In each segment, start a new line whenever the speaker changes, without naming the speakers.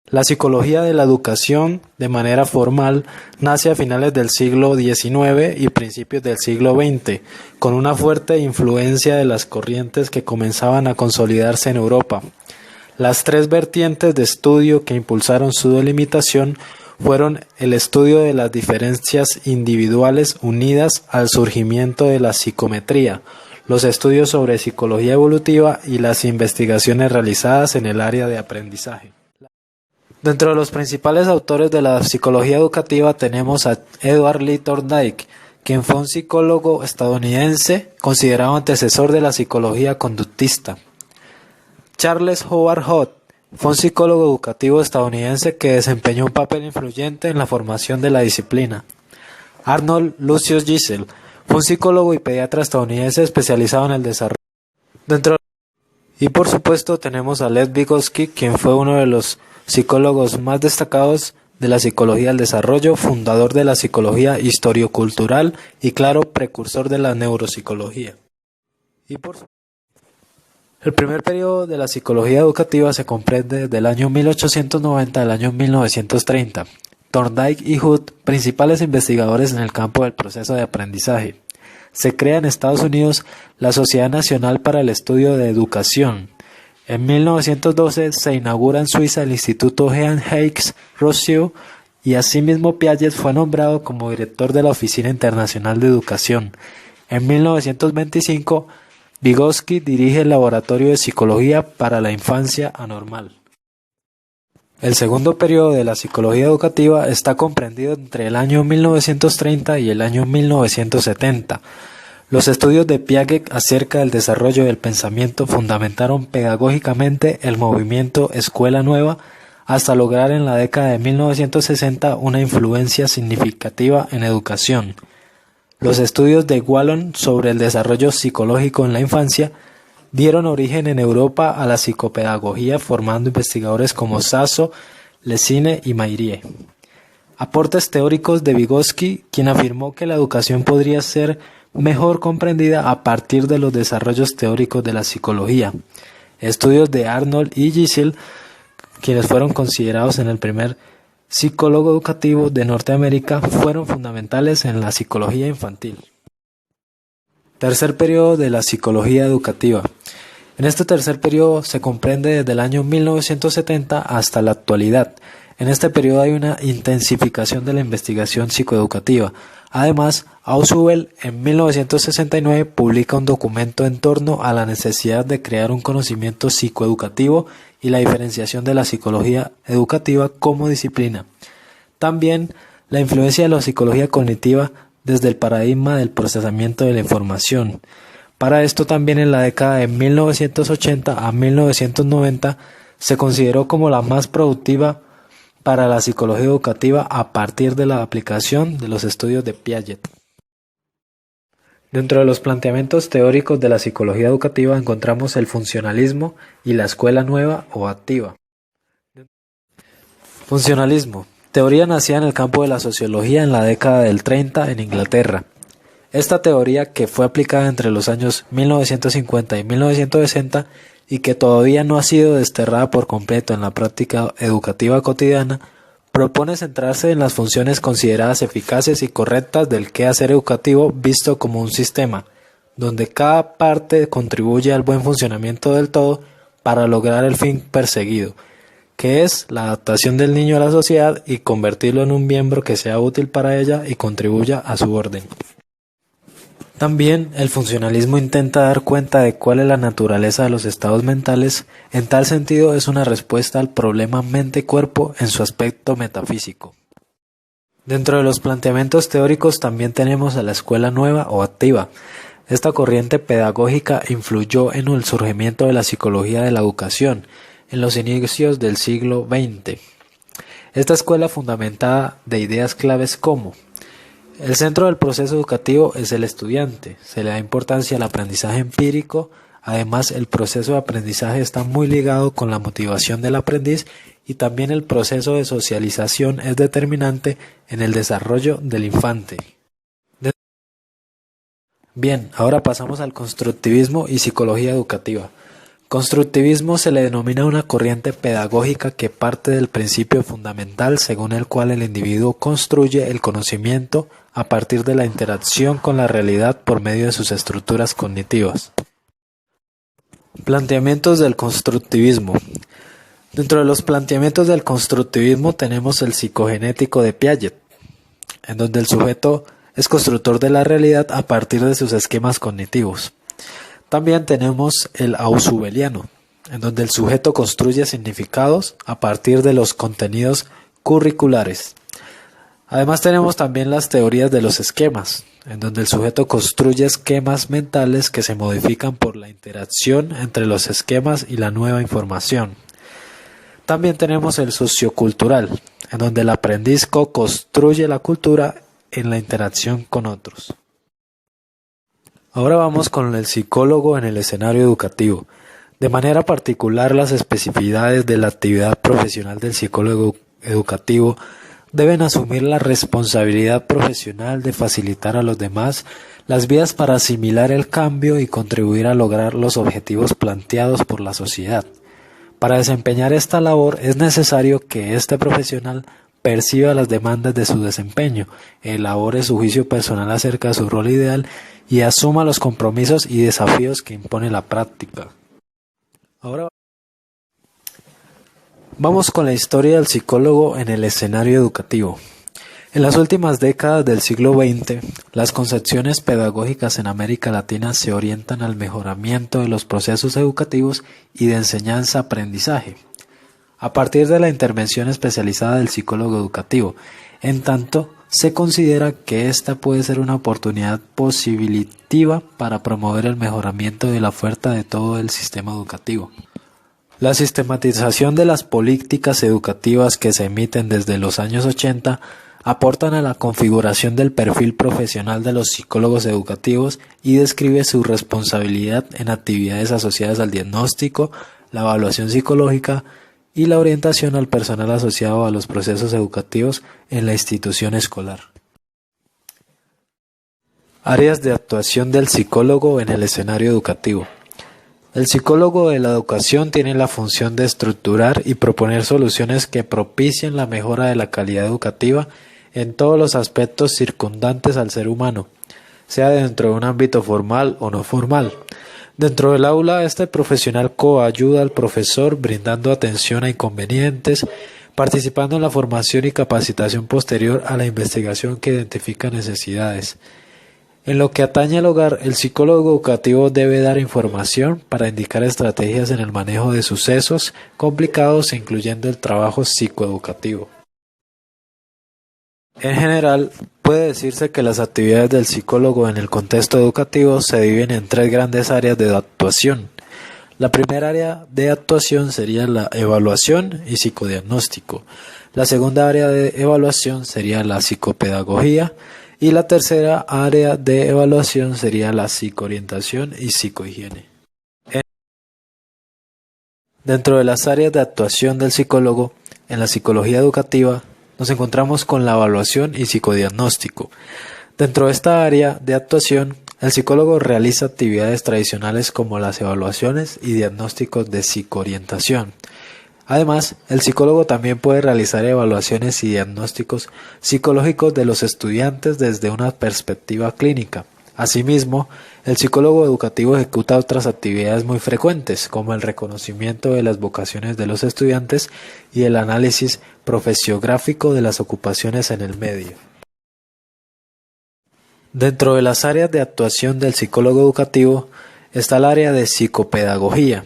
La psicología de la educación, de manera formal, nace a finales del siglo XIX y principios del siglo XX, con una fuerte influencia de las corrientes que comenzaban a consolidarse en Europa. Las tres vertientes de estudio que impulsaron su delimitación fueron el estudio de las diferencias individuales unidas al surgimiento de la psicometría, los estudios sobre psicología evolutiva y las investigaciones realizadas en el área de aprendizaje. Dentro de los principales autores de la psicología educativa tenemos a Edward Lee Thorndike, quien fue un psicólogo estadounidense considerado antecesor de la psicología conductista. Charles Howard Huth fue un psicólogo educativo estadounidense que desempeñó un papel influyente en la formación de la disciplina. Arnold Lucius Gisel fue un psicólogo y pediatra estadounidense especializado en el desarrollo. Y por supuesto tenemos a Lev Vygotsky, quien fue uno de los psicólogos más destacados de la psicología del desarrollo, fundador de la psicología historiocultural y claro precursor de la neuropsicología. El primer periodo de la psicología educativa se comprende del año 1890 al año 1930. Thorndike y Huth, principales investigadores en el campo del proceso de aprendizaje. Se crea en Estados Unidos la Sociedad Nacional para el Estudio de Educación. En 1912 se inaugura en Suiza el Instituto Heinrich-Rousseau y asimismo Piaget fue nombrado como director de la Oficina Internacional de Educación. En 1925 Vygotsky dirige el Laboratorio de Psicología para la Infancia Anormal. El segundo periodo de la psicología educativa está comprendido entre el año 1930 y el año 1970. Los estudios de Piaget acerca del desarrollo del pensamiento fundamentaron pedagógicamente el movimiento Escuela Nueva hasta lograr en la década de 1960 una influencia significativa en educación. Los estudios de Wallon sobre el desarrollo psicológico en la infancia dieron origen en Europa a la psicopedagogía formando investigadores como Sasso, Lessine y Mayrie. Aportes teóricos de Vygotsky, quien afirmó que la educación podría ser mejor comprendida a partir de los desarrollos teóricos de la psicología. Estudios de Arnold y Gisel, quienes fueron considerados en el primer psicólogo educativo de Norteamérica, fueron fundamentales en la psicología infantil. Tercer periodo de la psicología educativa. En este tercer periodo se comprende desde el año 1970 hasta la actualidad. En este periodo hay una intensificación de la investigación psicoeducativa. Además, Ausubel en 1969 publica un documento en torno a la necesidad de crear un conocimiento psicoeducativo y la diferenciación de la psicología educativa como disciplina. También la influencia de la psicología cognitiva desde el paradigma del procesamiento de la información. Para esto también en la década de 1980 a 1990 se consideró como la más productiva para la psicología educativa a partir de la aplicación de los estudios de Piaget. Dentro de los planteamientos teóricos de la psicología educativa encontramos el funcionalismo y la escuela nueva o activa. Funcionalismo. Teoría nacida en el campo de la sociología en la década del 30 en Inglaterra. Esta teoría, que fue aplicada entre los años 1950 y 1960 y que todavía no ha sido desterrada por completo en la práctica educativa cotidiana, propone centrarse en las funciones consideradas eficaces y correctas del quehacer educativo visto como un sistema, donde cada parte contribuye al buen funcionamiento del todo para lograr el fin perseguido, que es la adaptación del niño a la sociedad y convertirlo en un miembro que sea útil para ella y contribuya a su orden. También el funcionalismo intenta dar cuenta de cuál es la naturaleza de los estados mentales. En tal sentido es una respuesta al problema mente-cuerpo en su aspecto metafísico. Dentro de los planteamientos teóricos también tenemos a la escuela nueva o activa. Esta corriente pedagógica influyó en el surgimiento de la psicología de la educación en los inicios del siglo XX. Esta escuela fundamentada de ideas claves como el centro del proceso educativo es el estudiante, se le da importancia al aprendizaje empírico, además el proceso de aprendizaje está muy ligado con la motivación del aprendiz y también el proceso de socialización es determinante en el desarrollo del infante. Bien, ahora pasamos al constructivismo y psicología educativa. Constructivismo se le denomina una corriente pedagógica que parte del principio fundamental según el cual el individuo construye el conocimiento a partir de la interacción con la realidad por medio de sus estructuras cognitivas. Planteamientos del constructivismo. Dentro de los planteamientos del constructivismo tenemos el psicogenético de Piaget, en donde el sujeto es constructor de la realidad a partir de sus esquemas cognitivos. También tenemos el ausubeliano, en donde el sujeto construye significados a partir de los contenidos curriculares. Además tenemos también las teorías de los esquemas, en donde el sujeto construye esquemas mentales que se modifican por la interacción entre los esquemas y la nueva información. También tenemos el sociocultural, en donde el aprendiz construye la cultura en la interacción con otros. Ahora vamos con el psicólogo en el escenario educativo. De manera particular, las especificidades de la actividad profesional del psicólogo educativo deben asumir la responsabilidad profesional de facilitar a los demás las vías para asimilar el cambio y contribuir a lograr los objetivos planteados por la sociedad. Para desempeñar esta labor es necesario que este profesional perciba las demandas de su desempeño, elabore su juicio personal acerca de su rol ideal y asuma los compromisos y desafíos que impone la práctica. Ahora vamos con la historia del psicólogo en el escenario educativo. En las últimas décadas del siglo XX, las concepciones pedagógicas en América Latina se orientan al mejoramiento de los procesos educativos y de enseñanza-aprendizaje, a partir de la intervención especializada del psicólogo educativo. En tanto, se considera que esta puede ser una oportunidad posibilitiva para promover el mejoramiento de la oferta de todo el sistema educativo. La sistematización de las políticas educativas que se emiten desde los años 80 aportan a la configuración del perfil profesional de los psicólogos educativos y describe su responsabilidad en actividades asociadas al diagnóstico, la evaluación psicológica y la orientación al personal asociado a los procesos educativos en la institución escolar. Áreas de actuación del psicólogo en el escenario educativo. El psicólogo de la educación tiene la función de estructurar y proponer soluciones que propicien la mejora de la calidad educativa en todos los aspectos circundantes al ser humano, sea dentro de un ámbito formal o no formal. Dentro del aula, este profesional coayuda al profesor brindando atención a inconvenientes, participando en la formación y capacitación posterior a la investigación que identifica necesidades. En lo que atañe al hogar, el psicólogo educativo debe dar información para indicar estrategias en el manejo de sucesos complicados, incluyendo el trabajo psicoeducativo. En general, puede decirse que las actividades del psicólogo en el contexto educativo se dividen en tres grandes áreas de actuación. La primera área de actuación sería la evaluación y psicodiagnóstico. La segunda área de evaluación sería la psicopedagogía y la tercera área de evaluación sería la psicoorientación y psicohigiene. Dentro de las áreas de actuación del psicólogo en la psicología educativa, nos encontramos con la evaluación y psicodiagnóstico. Dentro de esta área de actuación, el psicólogo realiza actividades tradicionales como las evaluaciones y diagnósticos de psicoorientación. Además, el psicólogo también puede realizar evaluaciones y diagnósticos psicológicos de los estudiantes desde una perspectiva clínica. Asimismo, el psicólogo educativo ejecuta otras actividades muy frecuentes, como el reconocimiento de las vocaciones de los estudiantes y el análisis profesiográfico de las ocupaciones en el medio. Dentro de las áreas de actuación del psicólogo educativo está el área de psicopedagogía.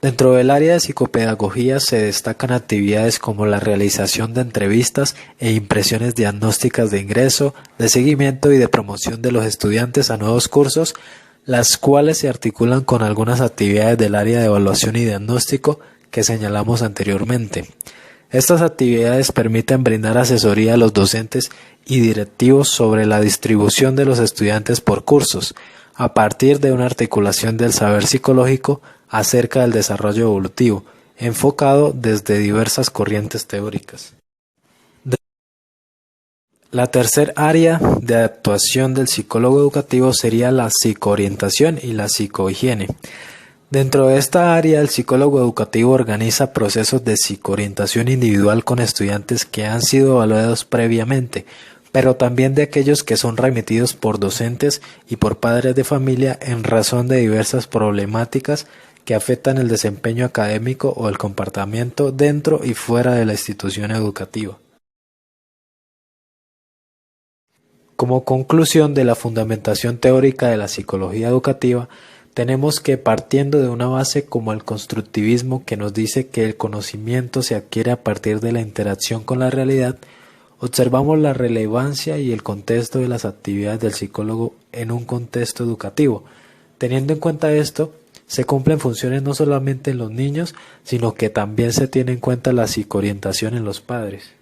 Dentro del área de psicopedagogía se destacan actividades como la realización de entrevistas e impresiones diagnósticas de ingreso, de seguimiento y de promoción de los estudiantes a nuevos cursos, las cuales se articulan con algunas actividades del área de evaluación y diagnóstico que señalamos anteriormente. Estas actividades permiten brindar asesoría a los docentes y directivos sobre la distribución de los estudiantes por cursos, a partir de una articulación del saber psicológico acerca del desarrollo evolutivo, enfocado desde diversas corrientes teóricas. La tercer área de actuación del psicólogo educativo sería la psicoorientación y la psicohigiene. Dentro de esta área, el psicólogo educativo organiza procesos de psicoorientación individual con estudiantes que han sido evaluados previamente, pero también de aquellos que son remitidos por docentes y por padres de familia en razón de diversas problemáticas que afectan el desempeño académico o el comportamiento dentro y fuera de la institución educativa. Como conclusión de la fundamentación teórica de la psicología educativa, tenemos que, partiendo de una base como el constructivismo que nos dice que el conocimiento se adquiere a partir de la interacción con la realidad, observamos la relevancia y el contexto de las actividades del psicólogo en un contexto educativo. Teniendo en cuenta esto, se cumplen funciones no solamente en los niños, sino que también se tiene en cuenta la psicoorientación en los padres.